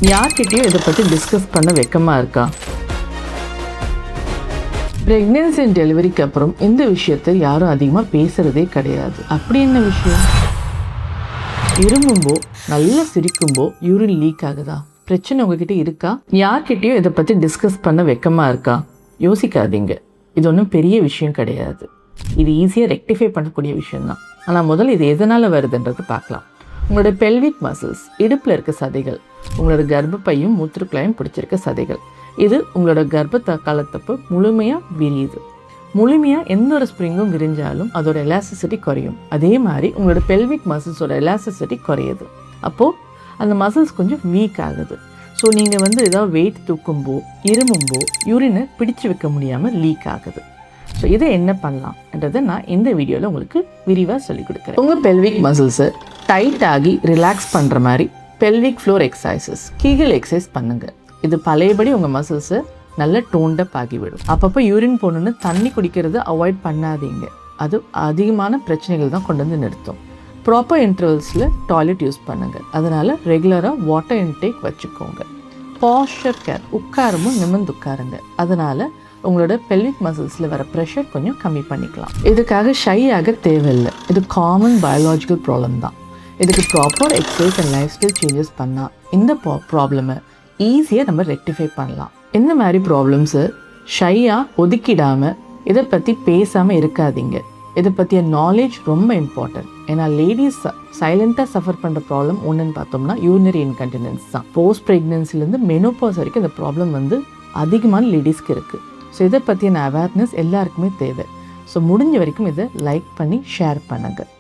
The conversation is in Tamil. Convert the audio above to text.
யார்கிட்டயும் இதை பற்றி டிஸ்கஸ் பண்ண வெக்கமாக இருக்கா? ப்ரெக்னென்சி அண்ட் டெலிவரிக்கு அப்புறம் இந்த விஷயத்தை யாரும் அதிகமாக பேசுகிறதே கிடையாது. அப்படி என்ன விஷயம்? இருமும்போ நல்லா சிரிக்கும்போ யூரின் லீக் ஆகுதா? பிரச்சனை உங்ககிட்ட இருக்கா? யார்கிட்டயும் இதை பற்றி டிஸ்கஸ் பண்ண வெக்கமாக இருக்கா? யோசிக்காதீங்க, இது ஒன்றும் பெரிய விஷயம் கிடையாது. இது ஈஸியாக ரெக்டிஃபை பண்ணக்கூடிய விஷயம்தான். ஆனால் முதல்ல இது எதனால் வருதுன்றது பார்க்கலாம். உங்களோட பெல்விக் மசில்ஸ், இடுப்பில் இருக்க சதைகள், உங்களோட கர்ப்பப்பையும் மூத்திரக்குழாயும் பிடிச்சிருக்க சதைகள், இது உங்களோட கர்ப்ப காலத்தப்போ முழுமையாக விரியுது. முழுமையாக எந்த ஒரு ஸ்ப்ரிங்கும் விரிஞ்சாலும் அதோட எலாஸ்டிசிட்டி குறையும். அதே மாதிரி உங்களோட பெல்விக் மசில்ஸோட எலாஸ்டிசிட்டி குறையுது. அப்போது அந்த மசில்ஸ் கொஞ்சம் வீக் ஆகுது. ஸோ நீங்கள் ஏதாவது வெயிட் தூக்கும்போ இருமும்போ யூரினை பிடிச்சு வைக்க முடியாமல் லீக் ஆகுது. ஸோ இதை என்ன பண்ணலாம்ன்றதை நான் இந்த வீடியோவில் உங்களுக்கு விரிவாக சொல்லிக் கொடுக்குறேன். உங்கள் பெல்விக் மசில்ஸை டைட் ஆகி ரிலாக்ஸ் பண்ணுற மாதிரி pelvic floor exercises, Kegel exercise பண்ணுங்கள். இது பழையபடி உங்கள் மசில்ஸை நல்ல டோன்டப் ஆகிவிடும். அப்பப்போ யூரின் போகணுன்னு தண்ணி குடிக்கிறத அவாய்ட் பண்ணாதீங்க. அது அதிகமான பிரச்சனைகள் தான் கொண்டு வந்து நிறுத்தும். ப்ராப்பர் இன்டர்வல்ஸில் டாய்லெட் யூஸ் பண்ணுங்கள். அதனால் ரெகுலராக வாட்டர் இன்டேக் வச்சுக்கோங்க. பாஸ்டர் கேர், உட்காரமும் நிமிர்ந்து உட்காருங்க. அதனால் உங்களோட பெல்விக் மசில்ஸில் வர ப்ரெஷர் கொஞ்சம் கம்மி பண்ணிக்கலாம். இதுக்காக ஷை ஆக தேவையில்லை. இது காமன் பயாலஜிக்கல் ப்ராப்ளம் தான். இதுக்கு proper exercise and life style changes பண்ணால் இந்த ப்ராப்ளமை ஈஸியாக நம்ம ரெக்டிஃபை பண்ணலாம். இந்த மாதிரி ப்ராப்ளம்ஸை ஷையாக ஒதுக்கிடாமல் இதை பற்றி பேசாமல் இருக்காதீங்க. இதை பற்றிய நாலேஜ் ரொம்ப இம்பார்ட்டன்ட். ஏன்னா லேடிஸ் சைலண்ட்டாக சஃபர் பண்ணுற ப்ராப்ளம் ஒன்றுன்னு பார்த்தோம்னா யூரினரி இன்கன்டினன்ஸ் தான். போஸ்ட் ப்ரெக்னென்சிலேருந்து மெனோபாஸ் வரைக்கும் இந்த ப்ராப்ளம் அதிகமான லேடிஸ்க்கு இருக்குது. ஸோ இதை பற்றின அவேர்னஸ் எல்லாருக்குமே தேவை. ஸோ முடிஞ்ச வரைக்கும் இதை லைக் பண்ணி ஷேர் பண்ணுங்கள்.